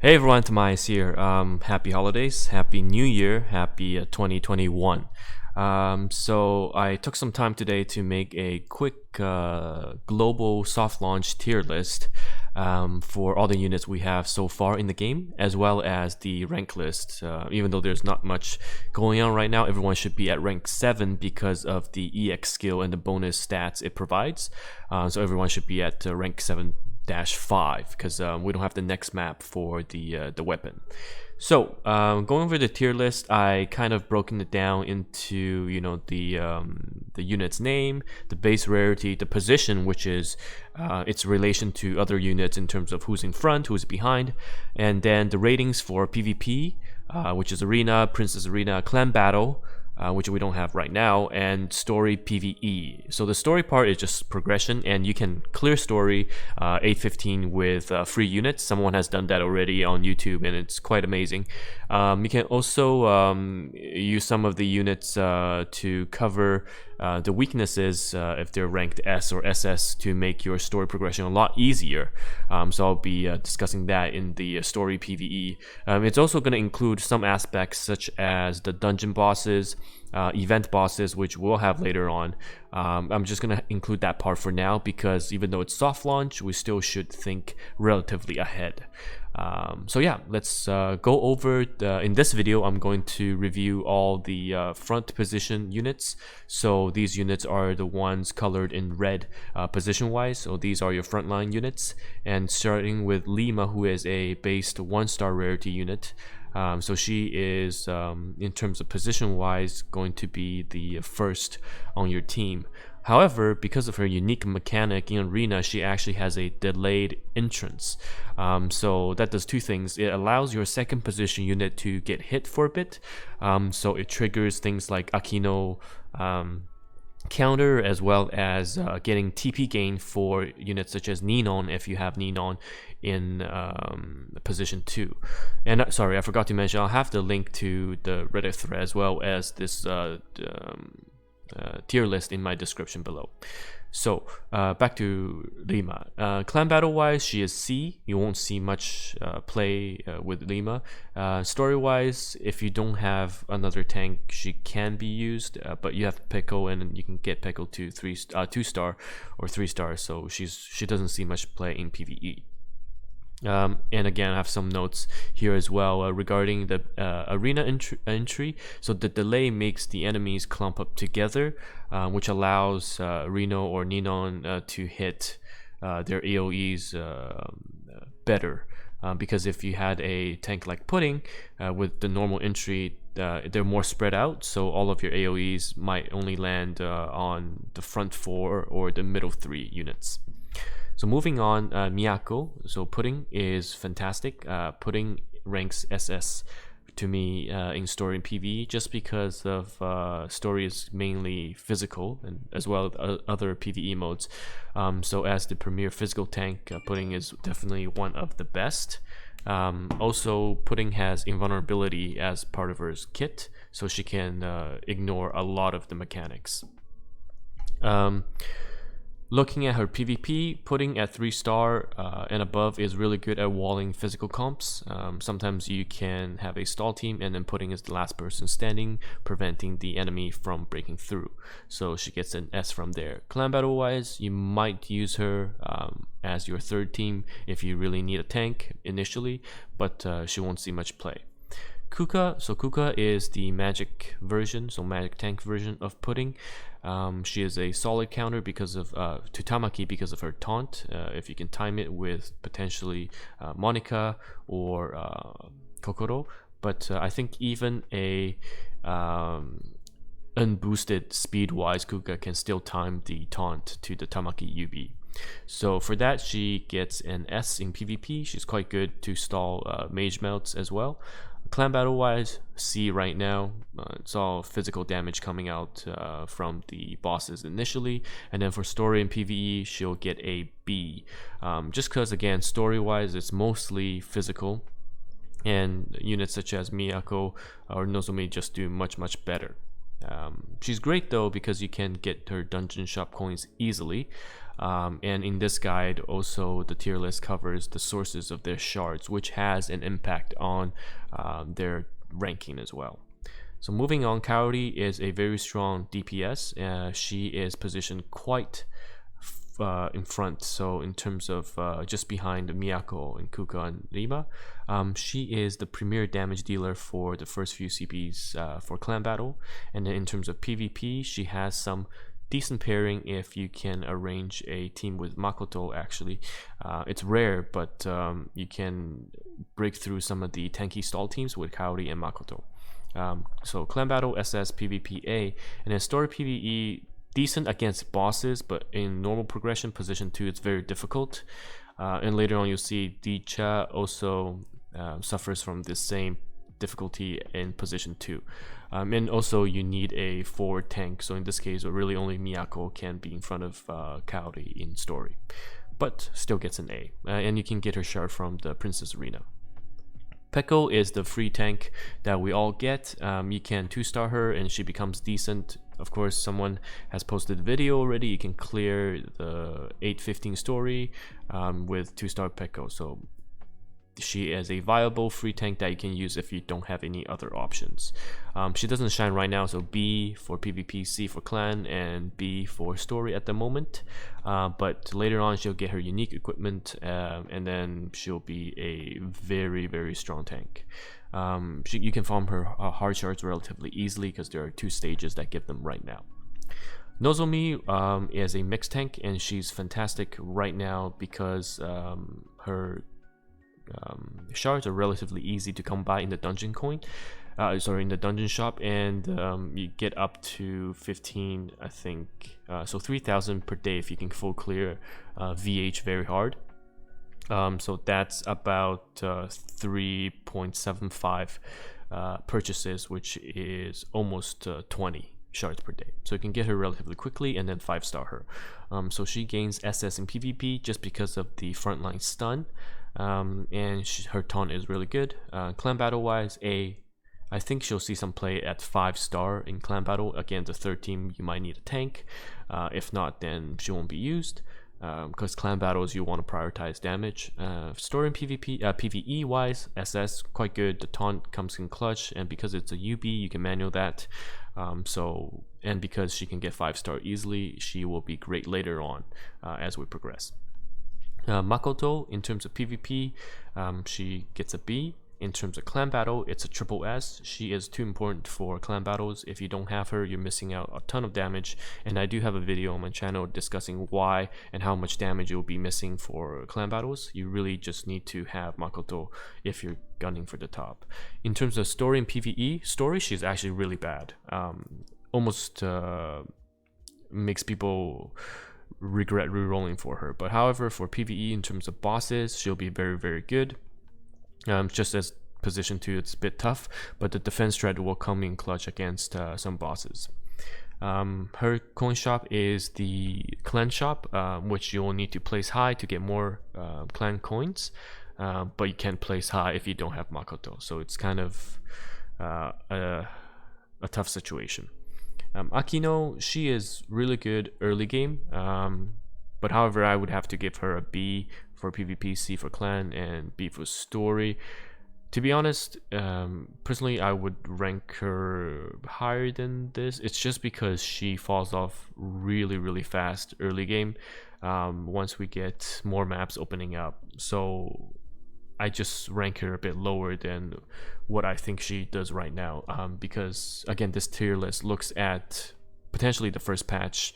Hey everyone, Tamaki here. Happy holidays, happy new year, happy 2021. So I took some time today to make a quick global soft launch tier list for all the units we have so far in the game, as well as the rank list. Even though there's not much going on right now, everyone should be at rank 7 because of the EX skill and the bonus stats it provides. So everyone should be at rank 7-5 because we don't have the next map for the weapon. So going over the tier list, I kind of broken it down into the unit's name, the base rarity, the position, which is its relation to other units in terms of who's in front, who's behind, and then the ratings for PvP, which is Arena, Princess Arena, Clan Battle, which we don't have right now, and story PvE. So the story part is just progression, and you can clear story 815 with free units. Someone has done that already on YouTube, and it's quite amazing. You can also use some of the units to cover the weaknesses if they're ranked S or SS to make your story progression a lot easier. So I'll be discussing that in the story PvE. It's also going to include some aspects such as the dungeon bosses, event bosses, which we'll have later on. I'm just going to include that part for now because even though it's soft launch, we still should think relatively ahead. So yeah, let's go over in this video. I'm going to review all the front position units. So these units are the ones colored in red position wise. So these are your frontline units, and starting with Lima, who is a based 1-star rarity unit. So she is, in terms of position wise, going to be the first on your team. However, because of her unique mechanic in Arena, she actually has a delayed entrance. So that does two things. It allows your second position unit to get hit for a bit. So it triggers things like Akino counter, as well as getting TP gain for units such as Ninon if you have Ninon in position 2. And sorry, I forgot to mention, I'll have the link to the Reddit thread as well as this tier list in my description below. So back to Lima. Clan battle wise, she is C. You won't see much play with Lima. Story wise, if you don't have another tank, she can be used, but you have Peco, and you can get Peco to 2-star or 3-star, so she doesn't see much play in PvE. And again, I have some notes here as well regarding the arena entry. So the delay makes the enemies clump up together, which allows Reno or Ninon to hit their AoEs better. Because if you had a tank like Pudding with the normal entry, they're more spread out, so all of your AoEs might only land on the front 4 or the middle 3 units. So moving on, Miyako. So Pudding is fantastic. Pudding ranks SS to me in story and PvE, just because of story is mainly physical, and as well as other PvE modes. So as the premier physical tank, Pudding is definitely one of the best. Also, Pudding has invulnerability as part of her kit, so she can ignore a lot of the mechanics. Looking at her PvP, Pudding at 3-star and above is really good at walling physical comps. Sometimes you can have a stall team, and then Pudding is the last person standing, preventing the enemy from breaking through. So she gets an S from there. Clan battle wise, you might use her as your third team if you really need a tank initially, but she won't see much play. Kuka. So Kuka is the magic version, so magic tank version of Pudding. She is a solid counter because of to Tamaki because of her taunt. If you can time it with potentially Monica or Kokoro, but I think even a unboosted speed-wise Kuka can still time the taunt to the Tamaki UB. So for that, she gets an S in PvP. She's quite good to stall mage melts as well. Clan battle wise, C right now. It's all physical damage coming out from the bosses initially, and then for story and PvE, she'll get a B. Just because, again, story wise, it's mostly physical, and units such as Miyako or Nozomi just do much better. She's great though because you can get her dungeon shop coins easily. And in this guide also the tier list covers the sources of their shards, which has an impact on their ranking as well. So moving on, Kaori is a very strong DPS. She is positioned quite in front, so in terms of just behind Miyako and Kuka and Lima. She is the premier damage dealer for the first few CPs for clan battle, and then in terms of PvP, she has some decent pairing if you can arrange a team with Makoto. Actually, it's rare, but you can break through some of the tanky stall teams with Kaori and Makoto. So clan battle, SS, PvP A, and then story PvE, decent against bosses, but in normal progression position 2 it's very difficult. And later on you'll see Djeeta also suffers from the same difficulty in position 2. And also you need a forward tank, so in this case really only Miyako can be in front of Kaori in story, but still gets an A. And you can get her shard from the Princess Arena. Peco is the free tank that we all get. You can 2-star her and she becomes decent. Of course, someone has posted a video already. You can clear the 815 story with 2-star Peco. So she is a viable free tank that you can use if you don't have any other options. She doesn't shine right now, so B for PvP, C for clan, and B for story at the moment. But later on she'll get her unique equipment, and then she'll be a very, very strong tank. You can farm her hard shards relatively easily because there are 2 stages that give them right now. Nozomi is a mixed tank, and she's fantastic right now because her shards are relatively easy to come by in the dungeon in the dungeon shop, and you get up to 15, I think, so 3,000 per day if you can full clear VH very hard. So that's about 3.75 purchases, which is almost 20 shards per day. So you can get her relatively quickly and then 5-star her. So she gains SS in PvP just because of the frontline stun, and her taunt is really good. Clan battle wise, I think she'll see some play at 5-star in clan battle. Again, the third team you might need a tank. If not, then she won't be used. Because clan battles you want to prioritize damage. Story and PvE wise, SS quite good. The taunt comes in clutch, and because it's a UB you can manual that. And because she can get 5-star easily, she will be great later on as we progress. Makoto, in terms of PvP, she gets a B. In terms of clan battle, it's a triple S. She is too important for clan battles. If you don't have her, you're missing out a ton of damage, and I do have a video on my channel discussing why and how much damage you'll be missing for clan battles. You really just need to have Makoto if you're gunning for the top. In terms of story and PvE, story, she's actually really bad. Almost makes people regret re-rolling for her. But however, for PvE, in terms of bosses, she'll be very, very good. Just as position 2, it's a bit tough, but the defense strat will come in clutch against some bosses. Her coin shop is the clan shop, which you'll need to place high to get more clan coins, but you can't place high if you don't have Makoto, so it's kind of a tough situation. Akino, she is really good early game, but however I would have to give her a B for PvP, C for clan, and B for story. To be honest, personally I would rank her higher than this. It's just because she falls off really, really fast early game once we get more maps opening up. So I just rank her a bit lower than what I think she does right now, because again, this tier list looks at potentially the first patch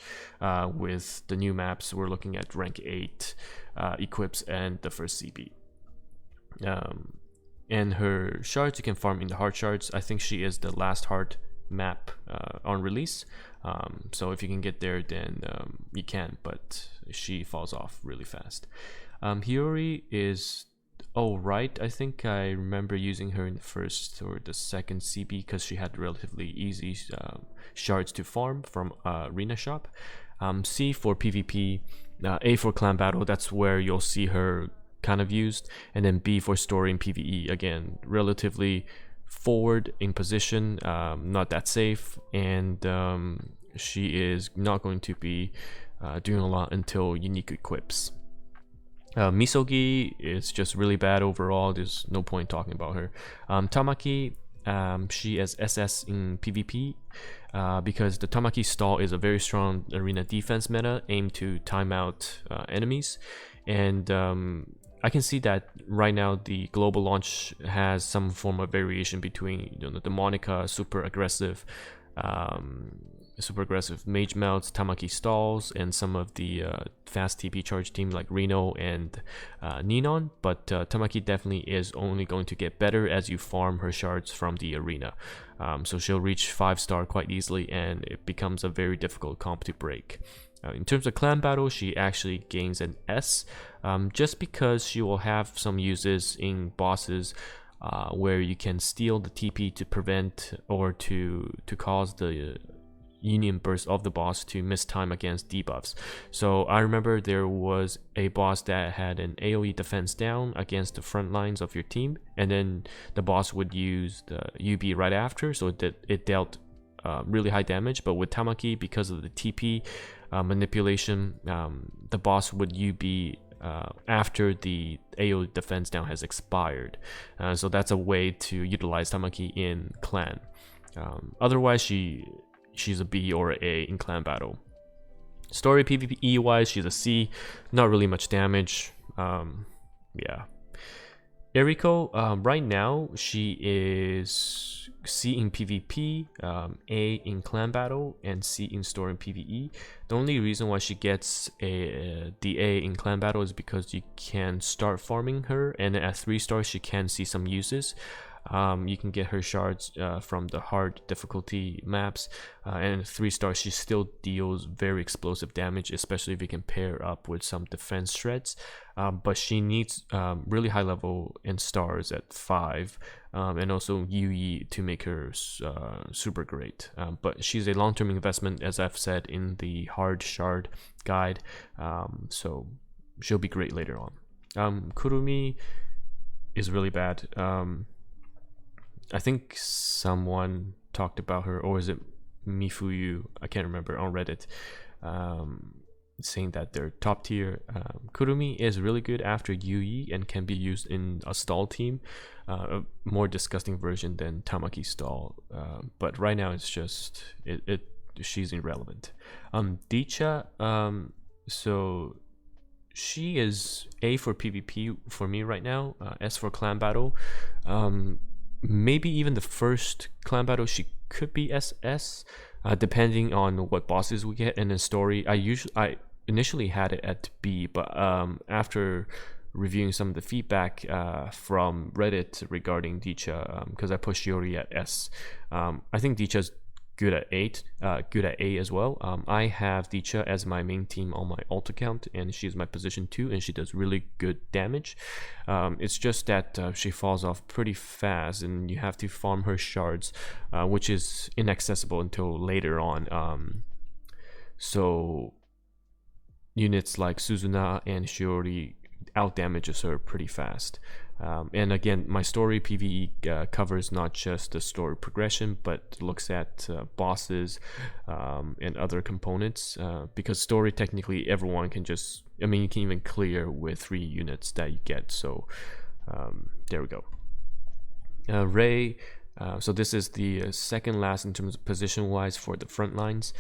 with the new maps. We're looking at rank 8 equips and the first CB. And her shards you can farm in the hard shards. I think she is the last hard map on release, so if you can get there, then you can, but she falls off really fast. Hiyori is alright. I think I remember using her in the first or the second CB because she had relatively easy shards to farm from Arena Shop. C for PvP, A for clan battle, that's where you'll see her kind of used, and then B for story and PvE. Again, relatively forward in position, not that safe, and she is not going to be doing a lot until unique equips. Misogi is just really bad overall. There's no point talking about her. Tamaki, she is SS in PvP because the Tamaki stall is a very strong arena defense meta aimed to time out enemies. And I can see that right now the global launch has some form of variation between the Monica super aggressive mage melts, Tamaki stalls, and some of the fast TP charge teams like Reno and Ninon. But Tamaki definitely is only going to get better as you farm her shards from the arena. So she'll reach 5-star quite easily, and it becomes a very difficult comp to break. In terms of clan battle, she actually gains an S, just because she will have some uses in bosses where you can steal the TP to prevent or to cause the union burst of the boss to miss time against debuffs. So I remember there was a boss that had an AoE defense down against the front lines of your team, and then the boss would use the UB right after, so it dealt really high damage. But with Tamaki, because of the TP manipulation, the boss would UB after the AoE defense down has expired. So that's a way to utilize Tamaki in clan. Otherwise, she's a B or a A in clan battle. Story PvE wise, she's a C, not really much damage. Yeah. Eriko, right now she is C in PvP, A in clan battle, and C in story and PvE. The only reason why she gets the A in clan battle is because you can start farming her, and at 3 stars she can see some uses. You can get her shards from the hard difficulty maps, and at 3 stars she still deals very explosive damage, especially if you can pair up with some defense shreds. But she needs really high level in stars at 5, and also UE to make her super great. But she's a long-term investment, as I've said in the hard shard guide, so she'll be great later on. Kurumi is really bad. I think someone talked about her, or is it Mifuyu? I can't remember, on Reddit, saying that they're top tier. Kurumi is really good after UE and can be used in a stall team, a more disgusting version than Tamaki stall. But right now it's just she's irrelevant. Djeeta, so she is A for PvP for me right now, S for clan battle. Maybe even the first clan battle she could be SS, depending on what bosses we get. And in story, I initially had it at B, but after reviewing some of the feedback from Reddit regarding Djeeta, because I pushed Hiyori at S, I think Djeeta's good at A as well. I have Djeeta as my main team on my ult account, and she's my position 2, and she does really good damage. It's just that she falls off pretty fast, and you have to farm her shards, which is inaccessible until later on. So units like Suzuna and Shiori out damages her pretty fast. And again, my story PvE covers not just the story progression, but looks at bosses and other components, because story technically everyone can just, I mean, you can even clear with 3 units that you get. So there we go. Ray, so this is the second last in terms of position wise for the front lines.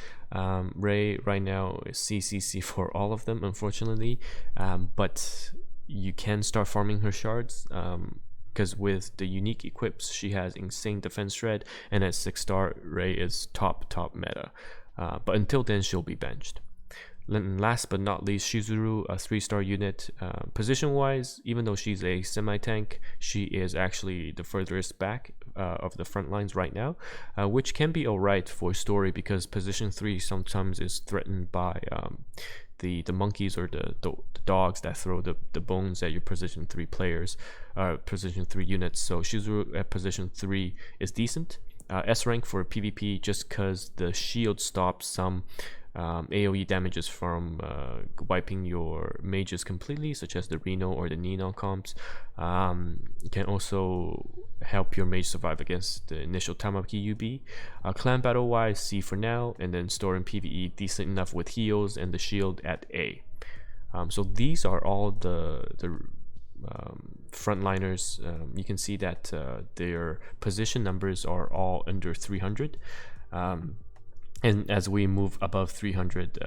Ray right now is CCC for all of them, unfortunately, but you can start farming her shards, because with the unique equips she has insane defense shred, and at 6-star Ray is top meta, but until then she'll be benched. And last but not least, Shizuru, a 3-star unit. Position wise, even though she's a semi-tank, she is actually the furthest back of the front lines right now, which can be alright for story, because position 3 sometimes is threatened by the monkeys or the dogs that throw the bones at your position 3 players, position 3 units. So Shizuru at position 3 is decent. S rank for PvP, just because the shield stops some AoE damages from wiping your mages completely, such as the Reno or the Nino comps. You can also help your mage survive against the initial Tamaki UB. Clan battle wise, C for now, and then store in PvE decent enough with heals and the shield at A. So these are all the frontliners. You can see that their position numbers are all under 300. And as we move above 300,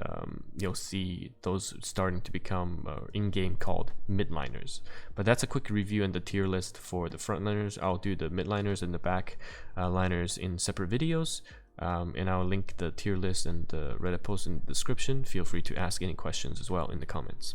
you'll see those starting to become in-game called midliners. But that's a quick review and the tier list for the frontliners. I'll do the midliners and the back liners in separate videos. And I'll link the tier list and the Reddit post in the description. Feel free to ask any questions as well in the comments.